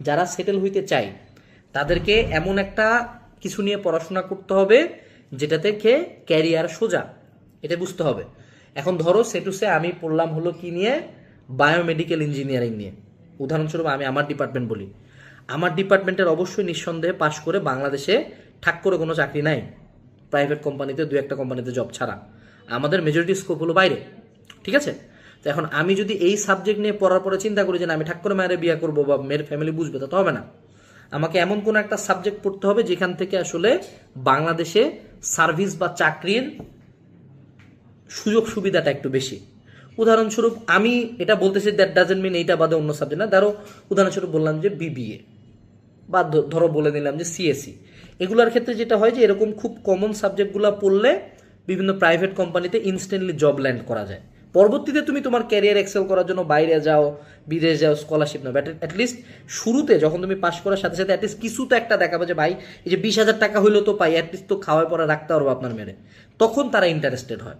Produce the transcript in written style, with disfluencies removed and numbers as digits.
যারা সেটেল হইতে চায় তাদেরকে এমন একটা কিছু নিয়ে পড়াশোনা করতে হবে যেটাতে ক্যারিয়ার সোজা, এটা বুঝতে হবে। এখন ধরো সেটুসে আমি পড়লাম হলো কি নিয়ে, বায়োমেডিক্যাল ইঞ্জিনিয়ারিং নিয়ে। উদাহরণস্বরূপ আমি আমার ডিপার্টমেন্ট বলি, আমার ডিপার্টমেন্টের অবশ্যই নিঃসন্দেহে পাশ করে বাংলাদেশে ঠাক করে কোনো চাকরি নাই, প্রাইভেট কোম্পানিতে 2-1টা কোম্পানিতে জব ছাড়া। আমাদের মেজরিটি স্কোপ হলো বাইরে, ঠিক আছে? তো এখন আমি যদি এই সাবজেক্ট নিয়ে পড়ার পরে চিন্তা করি যে না আমি ঠাক করে মায়ের বিয়ে করবো বা মেয়ের ফ্যামিলি বুঝবে, তা তো হবে না। আমাকে এমন কোনো একটা সাবজেক্ট পড়তে হবে যেখান থেকে আসলে বাংলাদেশে সার্ভিস বা চাকরির সুযোগ সুবিধাটা একটু বেশি। উদাহরণস্বরূপ আমি এটা বলতেছি, দ্যাট ডাজেন্ট মিন এইটা বাদে অন্য সাবজেক্ট না। ধরো উদাহরণস্বরূপ বললাম যে বিবিএ, বা ধরো বলে নিলাম যে সিএসসি। এগুলোর ক্ষেত্রে যেটা হয় যে এরকম খুব কমন সাবজেক্টগুলো পড়লে বিভিন্ন প্রাইভেট কোম্পানিতে ইনস্ট্যান্টলি জব ল্যান্ড করা যায়। পরবর্তীতে তুমি তোমার ক্যারিয়ার এক্সেল করার জন্য বাইরে যাও, বিদেশ যাও, স্কলারশিপ নাও, বাট অ্যাটলিস্ট শুরুতে যখন তুমি পাশ করার সাথে সাথে অ্যাটলিস্ট কিছু তো একটা দেখাবে যে ভাই এই যে 20,000 টাকা হইলেও তো পাই, অ্যাটলিস্ট তো খাওয়ায় পরে রাখতে পারবো আপনার মেরে, তখন তারা ইন্টারেস্টেড হয়।